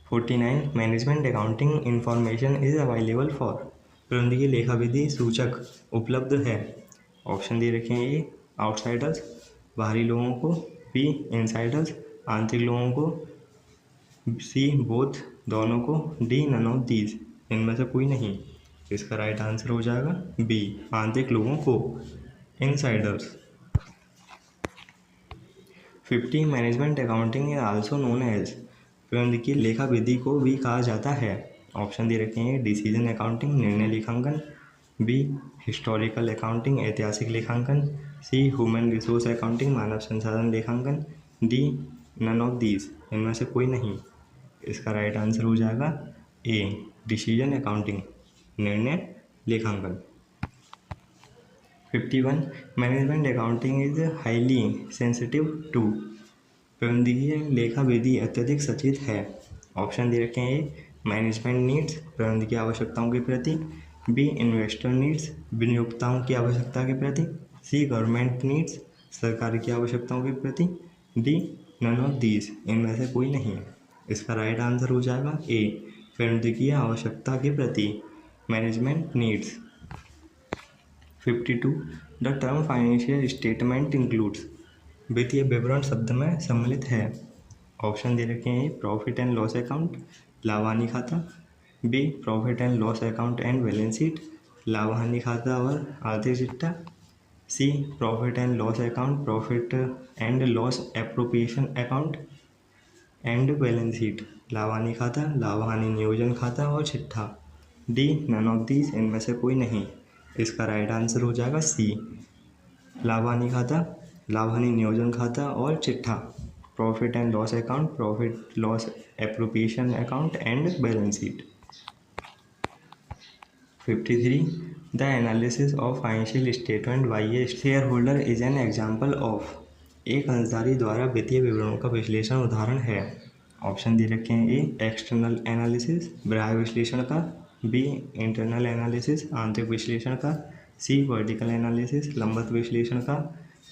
49 management accounting information is available for, प्रबंधकीय लेखा विधि सूचक उपलब्ध है। ऑप्शन दे रखे हैं, ए आउटसाइडर्स बाहरी लोगों को, बी इनसाइडर्स आंतरिक लोगों को, सी बोथ दोनों को, डी नन ऑफ दीज इनमें से कोई नहीं। इसका राइट आंसर हो जाएगा बी आंतरिक लोगों को insiders. 50 management accounting is also known as, प्रबंधकीय लेखा विधि को भी कहा जाता है। ऑप्शन दे रखे हैं, डिसीजन अकाउंटिंग निर्णय लेखांकन, बी हिस्टोरिकल अकाउंटिंग ऐतिहासिक लेखांकन, सी ह्यूमन रिसोर्स अकाउंटिंग मानव संसाधन लेखांकन, डी नन ऑफ दीज इनमें से कोई नहीं। इसका राइट आंसर हो जाएगा ए डिसीजन अकाउंटिंग निर्णय लेखांकन। 51 management accounting is highly sensitive to, प्रबंधकीय लेखा विधि अत्यधिक सचेत है। ऑप्शन दे रखे हैं, ए मैनेजमेंट नीड्स प्रबंधकीय आवश्यकताओं के प्रति, बी इन्वेस्टर नीड्स विनियोक्ताओं की आवश्यकता के प्रति, सी गवर्नमेंट नीड्स सरकार की आवश्यकताओं के प्रति, डी नन ऑफ दीज इनमें से कोई नहीं। इसका राइट आंसर हो जाएगा ए प्रबंधकीय आवश्यकता के प्रति management needs. 52 the term financial statement includes, वित्तीय विवरण शब्द में सम्मिलित है। ऑप्शन दे रखे हैं, प्रॉफिट एंड लॉस अकाउंट लाभ हानि खाता, B profit and loss account and balance sheet लाभ हानि खाता और आर्थिक चिट्ठा, C profit and loss account profit and loss appropriation account and balance sheet लाभ हानि खाता लाभ हानि नियोजन खाता और चिट्ठा, डी नन ऑफ दीज इनमें से कोई नहीं। इसका राइट आंसर हो जाएगा सी लाभ हानि खाता लाभ हानि नियोजन खाता और चिट्ठा, profit and loss account profit loss appropriation account and balance sheet. 53 the analysis of financial statement by A share holder is an example of, एक अंशधारी द्वारा वित्तीय विवरणों का विश्लेषण उदाहरण है। ऑप्शन दे रखे हैं, ए एक्सटर्नल एनालिसिस बाह्य विश्लेषण का, बी इंटरनल एनालिसिस आंतरिक विश्लेषण का, सी वर्टिकल एनालिसिस लंबवत विश्लेषण का,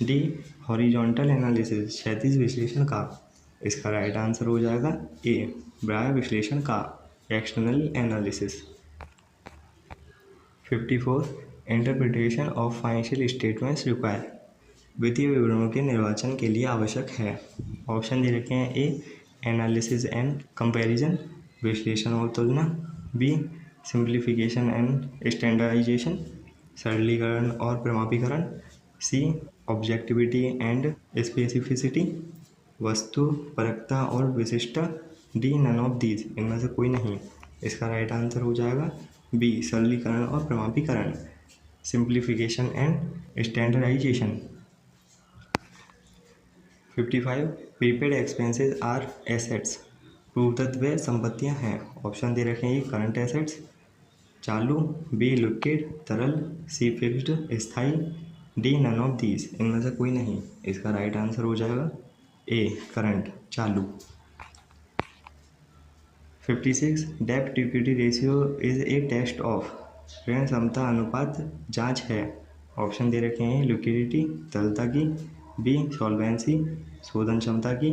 डी हॉरिजॉन्टल एनालिसिस क्षैतिज विश्लेषण का। इसका राइट आंसर हो जाएगा ए बाह्य विश्लेषण का external analysis. 54 interpretation of financial statements require, वित्तीय विवरणों के निर्वाचन के लिए आवश्यक है। ऑप्शन दे रखे हैं: ए एनालिसिस एंड कंपैरिजन, विश्लेषण और तुलना, बी सिंप्लीफिकेशन एंड स्टैंडर्डाइजेशन, सरलीकरण और प्रमाणीकरण, सी ऑब्जेक्टिविटी एंड स्पेसिफिसिटी, वस्तु परकता और विशिष्टता, डी नन ऑफ दीज, इनमें से कोई नहीं। इसका राइट आंसर हो जाएगा बी सरलीकरण और प्रमाणीकरण, simplification and standardization. 55 prepaid expenses are assets, prove that वे संपत्तियां हैं। ऑप्शन दे रखे हैं: करंट एसेट्स, चालू, बी लिक्विड तरल, सी फिक्स्ड स्थायी, डी नन ऑफ दीज, इनमें से कोई नहीं। इसका राइट आंसर हो जाएगा ए करंट चालू। 56 डेब्ट to equity ratio is a test of, ऋण क्षमता अनुपात जांच है। ऑप्शन दे रखे हैं: लिक्विडिटी तरलता की, बी सॉल्वेंसी शोधन क्षमता की,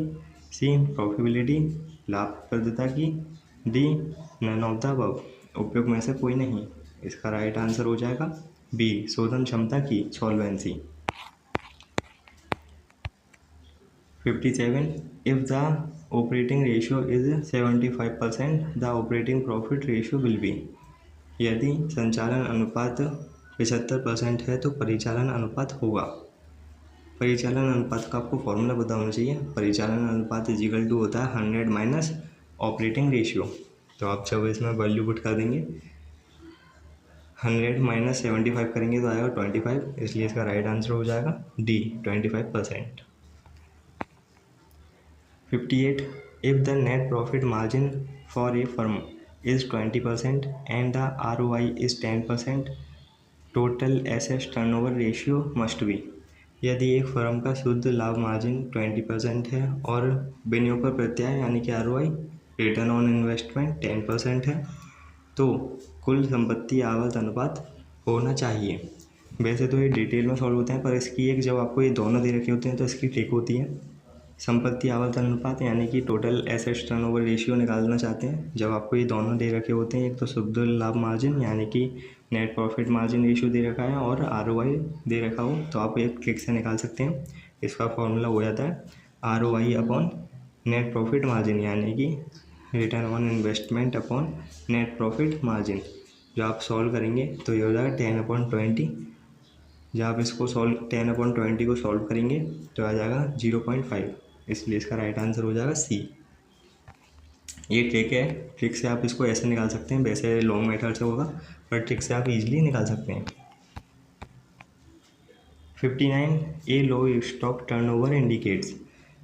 सी प्रॉफिटेबिलिटी लाभप्रदता की, D none of the above, उपयोग में से कोई नहीं। इसका राइट आंसर हो जाएगा बी शोधन क्षमता की, solvency. 57 if the operating ratio is 75% the operating profit ratio will be, यदि संचालन अनुपात 75% है तो परिचालन अनुपात होगा। परिचालन अनुपात का आपको फॉर्मूला पता होना चाहिए। परिचालन अनुपात इजिकल टू होता है 100 माइनस ऑपरेटिंग रेशियो। तो आप जब इसमें वैल्यू पुट कर देंगे 100 माइनस 75 करेंगे तो आएगा 25, इसलिए इसका राइट आंसर हो जाएगा D 25%। 58 if the net profit margin for a firm is 20% and the ROI is 10%, total assets turnover ratio must be, यदि एक फर्म का शुद्ध लाभ मार्जिन 20% है और विनियोग पर प्रत्याय यानी कि ROI रिटर्न ऑन इन्वेस्टमेंट 10% है, तो कुल संपत्ति आवत अनुपात होना चाहिए। वैसे तो ये डिटेल में सॉल्व होते हैं, पर इसकी एक जब आपको ये दोनों दे रखे होते हैं तो इसकी ट्रिक होती है। संपत्ति आवत अनुपात यानी कि टोटल एसेट्स टर्नओवर रेशियो निकालना चाहते हैं, जब आपको ये दोनों दे रखे होते हैं, एक तो शुद्ध लाभ मार्जिन यानी कि नेट प्रॉफिट मार्जिन रेशियो दे रखा है और ROI दे रखा हो, तो आप एक क्लिक से निकाल सकते हैं। इसका फॉर्मूला हो जाता है ROI upon net profit margin यानी कि return on investment upon net profit margin. जो आप सॉल्व करेंगे तो ये हो जाएगा 10/20। जब आप इसको 10/20 को सॉल्व करेंगे तो आ जाएगा 0.5, इसलिए इसका राइट आंसर हो जाएगा सी। ये ट्रिक है, ट्रिक से आप इसको ऐसे निकाल सकते हैं, वैसे लॉन्ग मेथड से होगा पर ट्रिक से आप इजीली निकाल सकते हैं। 59 ए लो स्टॉक टर्नओवर इंडिकेट्स,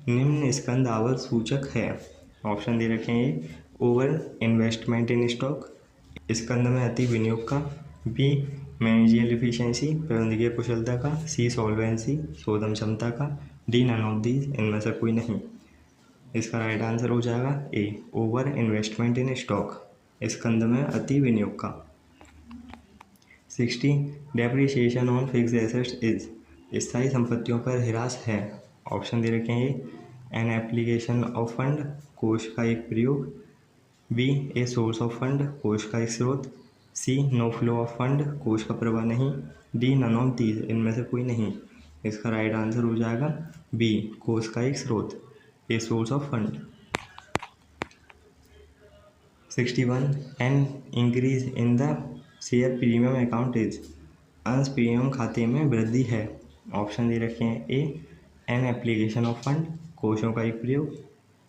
निम्न स्कंद आवर्त सूचक है। ऑप्शन दे रखे हैं: ओवर इन्वेस्टमेंट इन स्टॉक, स्कंद में अति विनियोग का, बी मैनेजियल एफिशिएंसी प्रबंधकीय कुशलता का, सी सॉल्वेंसी शोधन क्षमता का, डी नन ऑफ दीज, इनमें से कोई नहीं। इसका राइट आंसर हो जाएगा ए ओवर इन्वेस्टमेंट इन स्टॉक, स्कंद में अति विनियोग का। 60 depreciation on fixed assets is, स्थायी संपत्तियों पर ह्रास है। ऑप्शन दे रखे हैं: एन एप्लीकेशन ऑफ फंड कोष का एक प्रयोग, B a source of fund कोष का एक स्रोत, C no flow of fund कोष का प्रवाह नहीं, डी नन ऑफ दीज, इनमें से कोई नहीं। इसका राइट आंसर हो जाएगा बी कोष का एक स्रोत, A source of fund. 61 an increase in the share premium account is, अंश प्रीमियम खाते में वृद्धि है। ऑप्शन दे रखे हैं: A an application of fund कोषों का एक प्रयोग,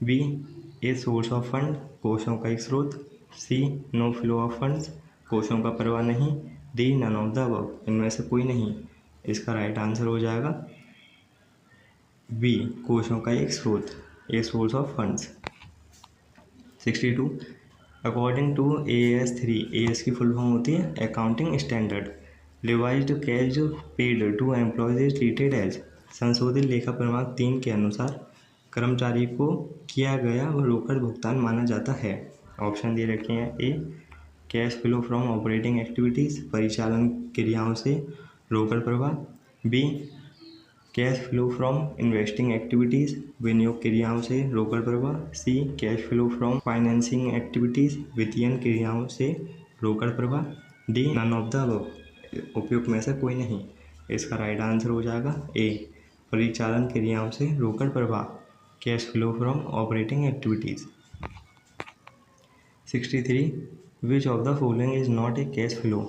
B a source of fund कोषों का एक स्रोत, C no flow of funds कोषों का प्रवाह नहीं, D none of the above, इनमें से कोई नहीं। इसका राइट आंसर हो जाएगा बी कोषों का एक स्रोत, A source of funds. 62 according to AS3, AS की फुल फॉर्म होती है accounting standard, revised cash paid to employees is treated as, संशोधित लेखा प्रमाण 3 के अनुसार कर्मचारी को किया गया व रोकड़ भुगतान माना जाता है। ऑप्शन दे रखे हैं: A cash flow from operating activities परिचालन क्रियाओं से रोकड़ प्रवाह, B cash flow from investing activities विनियोग क्रियाओं से रोकड़ प्रवाह, C cash flow from financing activities वित्तीय क्रियाओं से रोकड़ प्रवाह, D none of the above, उपयुक्त में से कोई नहीं। इसका राइट आंसर हो जाएगा ए परिचालन क्रियाओं से रोकड़ प्रवाह, cash flow from operating activities. 63 which of the following is not a cash flow,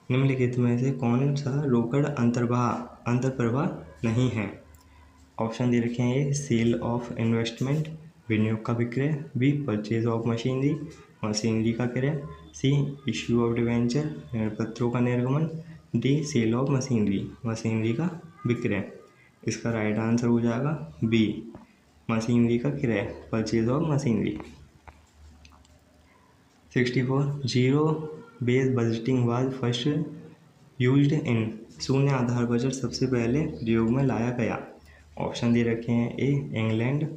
निम्नलिखित में से कौन सा रोकड़ अंतर्प्रवाह नहीं है। ऑप्शन दे रखे हैं ए सेल ऑफ इन्वेस्टमेंट, विनियोग का विक्रय, B purchase of machinery, machinery का क्रय, सी इश्यू ऑफ डिवेंचर, ऋणपत्रों का निर्गमन, D sale of machinery, machinery का विक्रय। इसका राइट आंसर हो जाएगा बी मशीनरी का क्रय, purchase of machinery. 64 zero base budgeting was first used in, शून्य आधार बजट सबसे पहले प्रयोग में लाया गया। ऑप्शन दे रखे हैं A England,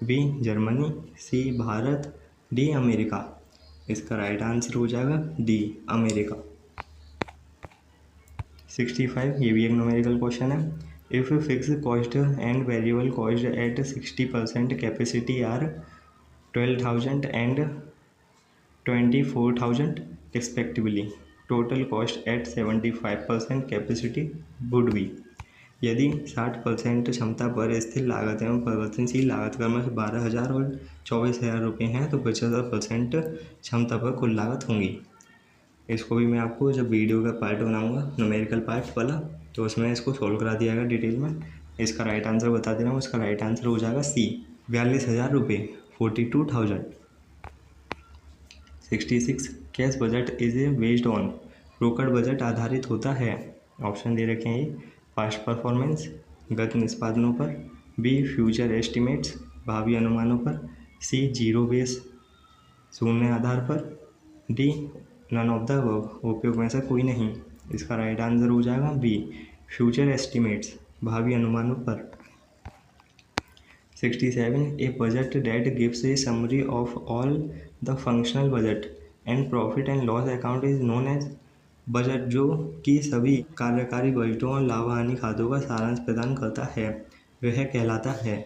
B Germany, C Bharat, D America. इसका राइट आंसर हो जाएगा डी अमेरिका। 65 ये भी एक न्यूमेरिकल क्वेश्चन है। If fix cost and variable cost at 60% capacity are 12,000 and 24,000 respectively, total cost at 75% capacity would be. यदि 60% क्षमता पर स्थिर लागत एवं परिवर्तनशील लागत क्रमशः 12,000 और 24,000 रुपये हैं तो 75% क्षमता पर कुल लागत होंगी। इसको भी मैं आपको जब वीडियो का पार्ट बनाऊंगा न्यूमेरिकल पार्ट वाला तो उसमें इसको सोल्व करा दिया गया डिटेल में। इसका राइट आंसर बता दे रहा हूँ, इसका राइट आंसर हो जाएगा सी 42,000 रुपये, 42,000। 66 cash budget is A based on, रोकड़ बजट आधारित होता है। ऑप्शन दे रखे हैं पास्ट परफॉर्मेंस, गत निष्पादनों पर, बी फ्यूचर एस्टिमेट्स, भावी अनुमानों पर, सी जीरो बेस, शून्य आधार पर, D none of the above, उपयोग में से कोई नहीं। इसका राइट आंसर हो जाएगा बी फ्यूचर एस्टिमेट्स, भावी अनुमानों पर। 67 A budget that gives a summary of all the functional budget and profit and loss account is known as, budget जो कि सभी कार्यकारी बजटों और लाभ हानि खातों का सारांश प्रदान करता है वह कहलाता है।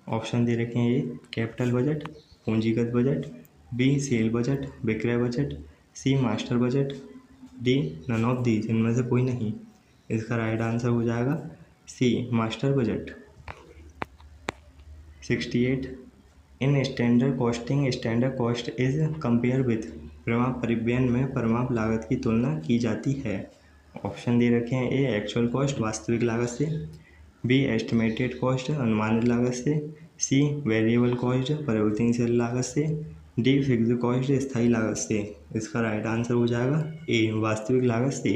ऑप्शन दे रखे हैं ए कैपिटल बजट, पूंजीगत बजट, बी सेल बजट, विक्रय budget, C master budget, D none of these, इनमें से कोई नहीं। इसका राइट आंसर हो जाएगा C master budget. 68 in standard costing standard cost is compare with, परिमाप परिव्यय में परिमाप लागत की तुलना की जाती है। ऑप्शन दे रखे हैं ए एक्चुअल कॉस्ट, वास्तविक लागत से, बी एस्टिमेटेड कॉस्ट, अनुमानित लागत से, सी वेरिएबल कॉस्ट, परिवर्तनशील लागत से, डी फिक्स्ड कॉस्ट, स्थायी लागत से। इसका राइट आंसर हो जाएगा ए वास्तविक लागत से,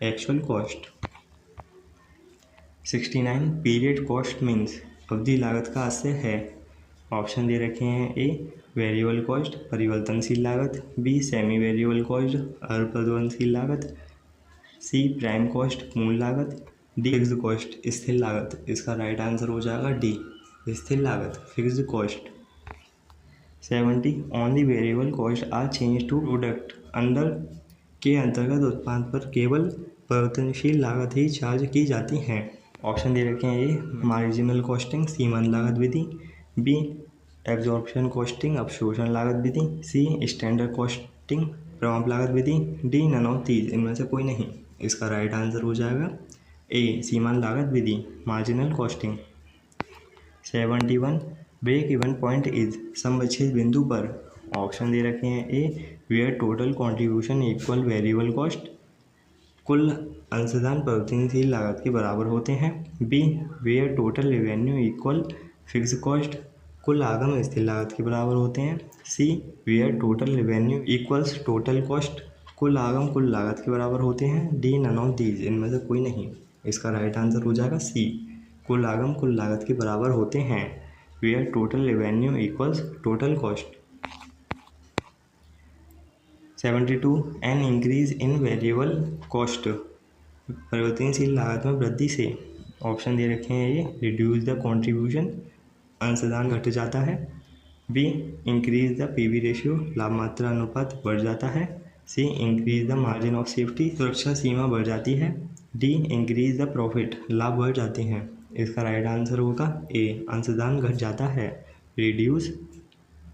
actual cost. 69 period cost means, अवधि लागत का आशय है। ऑप्शन दे रखे हैं ए वेरिएबल कॉस्ट, परिवर्तनशील लागत, बी सेमी वेरिएबल कॉस्ट, अपरिवर्तनशील लागत, सी प्राइम कॉस्ट, मूल लागत, डी फिक्स्ड कॉस्ट, स्थिर लागत। इसका राइट आंसर हो जाएगा डी स्थिर लागत, fixed cost. 70 only variable cost are change to product under के अंतर्गत उत्पाद पर केवल परिवर्तनशील लागत ही चार्ज की जाती हैं। ऑप्शन दे रखे हैं ए मार्जिनल कॉस्टिंग, सीमांत लागत विधि, बी एब्जॉर्प्शन कॉस्टिंग, अवशोषण लागत विधि, सी स्टैंडर्ड कॉस्टिंग, परिमाप लागत विधि, डी नन ऑफ दीज, इनमें से कोई नहीं। इसका राइट आंसर हो जाएगा ए सीमांत लागत विधि, marginal costing. 71 break even point is, समविच्छेद बिंदु पर। ऑप्शन दे रखे हैं A where total contribution equal variable cost, कुल अंशदान परिवर्तनशील लागत के बराबर होते हैं, B where total revenue equal fix cost, कुल आगम स्थिर लागत के बराबर होते हैं, C where total revenue equals total cost, कुल आगम कुल लागत के बराबर होते हैं, डी नन ऑफ दीज, इनमें से कोई नहीं। इसका राइट आंसर हो जाएगा सी कुल आगम कुल लागत के बराबर होते हैं, where total revenue equals total cost. 72 an increase in variable cost, परिवर्तनशील लागत में वृद्धि से। ऑप्शन दे रखे हैं ये रिड्यूस द कॉन्ट्रीब्यूशन, अंशदान घट जाता है, B increase the PV ratio, लाभ मात्रा अनुपात बढ़ जाता है, C increase the margin of safety, सुरक्षा सीमा बढ़ जाती है, डी इंक्रीज द प्रॉफिट, लाभ बढ़ जाते हैं। इसका राइट आंसर होगा ए अंशदान घट जाता है, रिड्यूस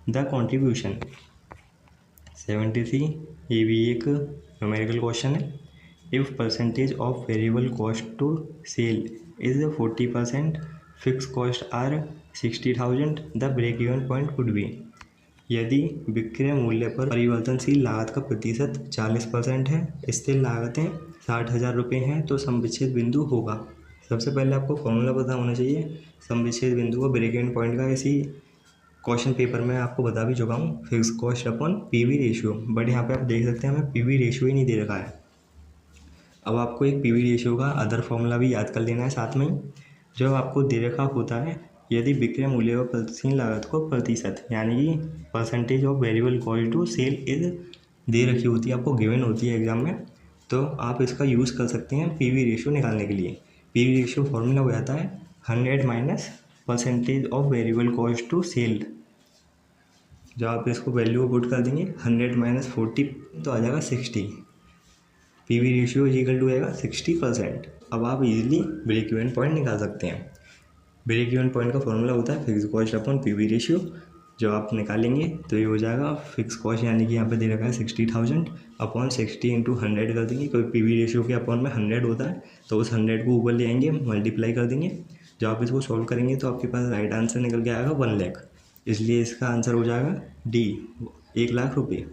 द कॉन्ट्रीब्यूशन। 73 ये भी एक न्यूमेरिकल क्वेश्चन है। If percentage of variable cost to sale is 40%, fix cost are 60,000, the break even point would be. यदि विक्रय मूल्य पर परिवर्तनशील लागत का प्रतिशत 40% है, स्थिर लागतें 60,000 रुपये हैं, तो समविच्छेद बिंदु होगा। सबसे पहले आपको फॉर्मूला पता होना चाहिए समविच्छेद बिंदु को ब्रेक इवन पॉइंट का। इसी क्वेश्चन पेपर में आपको बता भी चुका हूँ, fix cost upon PV ratio, but यहाँ पे आप देख सकते हैं हमें पीवी रेशियो ही नहीं दे रखा है। अब आपको एक पीवी रेशियो का अदर फॉर्मूला भी याद कर लेना है साथ में ही। जब आपको दे रखा होता है यदि विक्रय मूल्य व परिवर्तनशील लागत को प्रतिशत यानी कि percentage of variable cost to sale is दे रखी होती है, आपको गिवन होती है एग्जाम में, तो आप इसका यूज़ कर सकते हैं पीवी रेशियो निकालने के लिए। पीवी रेशियो फॉर्मूला हो जाता है 100 minus percentage of variable cost to sale. जब आप इसको वैल्यू को पुट कर देंगे 100 माइनस 40 तो आ जाएगा 60। पीवी रेशियो इक्वल टू आएगा 60%। अब आप इजीली ब्रेक इवन पॉइंट निकाल सकते हैं। ब्रेक इवन पॉइंट का फॉर्मूला होता है fix cost upon PV ratio. जब आप निकालेंगे तो ये हो जाएगा फिक्स कॉस्ट यानी कि यहाँ पे दे रखा है 60,000 अपॉन 60 इंटू 100 कर देंगे, क्योंकि पीवी रेशियो के अपॉन में 100 होता है, तो उस 100 को ऊपर ले आएंगे, मल्टीप्लाई कर देंगे। जब आप इसको सॉल्व करेंगे तो आपके पास राइट आंसर निकल के आएगा 1 लाख। इसलिए इसका आंसर हो जाएगा डी 1 लाख रुपये,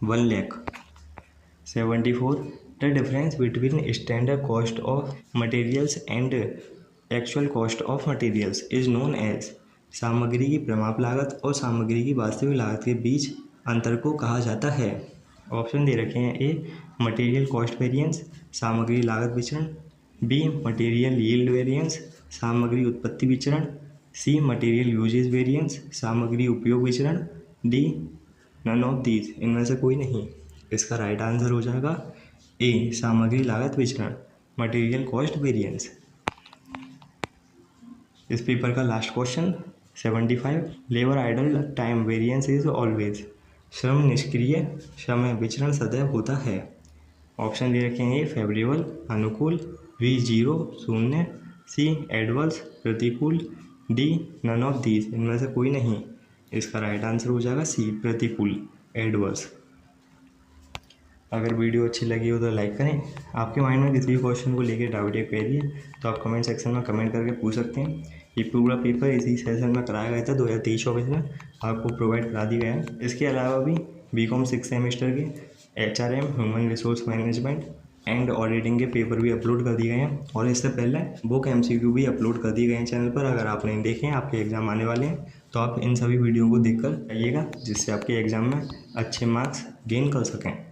1,74,000। The difference between standard cost of materials and actual cost of materials is known as. सामग्री की प्रमाप लागत और सामग्री की वास्तविक लागत के बीच अंतर को कहा जाता है। ऑप्शन दे रखे हैं, ए मटेरियल कॉस्ट वेरिएंस सामग्री लागत विचरण, बी मटेरियल यील्ड वेरिएंस सामग्री उत्पत्ति विचरण, सी मटेरियल यूजेज वेरिएंस सामग्री उपयोग विचरण, डी नन ऑफ दीज इनमें से कोई नहीं। इसका राइट आंसर हो जाएगा ए सामग्री लागत विचरण, मटेरियल कॉस्ट वेरिएंस। इस पेपर का last question 75, labour idle time variance is always. श्रम निष्क्रिय समय विचरण सदैव होता है। ऑप्शन दे रखे हैं, ए फेवरेबल अनुकूल, बी 0 शून्य, सी एडवर्स प्रतिकूल, डी नन ऑफ दीज इनमें से कोई नहीं। इसका राइट आंसर हो जाएगा सी प्रतिकूल एडवर्स। अगर वीडियो अच्छी लगी हो तो लाइक करें। आपके माइंड में किसी भी क्वेश्चन को लेकर डाउट या क्वेरी है तो आप कमेंट सेक्शन में कमेंट करके पूछ सकते हैं। ये पूरा पेपर इसी सेशन में कराया गया था 2023-24 में, आपको प्रोवाइड करा दिया गया है। इसके अलावा भी बीकॉम 6 सेमेस्टर के HRM human resource management and auditing के पेपर भी अपलोड कर दिए गए हैं, और इससे पहले बुक MCQ भी अपलोड कर दिए गए हैं चैनल पर। अगर आप नहीं देखे हैं, आपके एग्ज़ाम आने वाले हैं, तो आप इन सभी वीडियो को देखकर आइएगा, जिससे आपके एग्ज़ाम में अच्छे मार्क्स गेन कर सकें।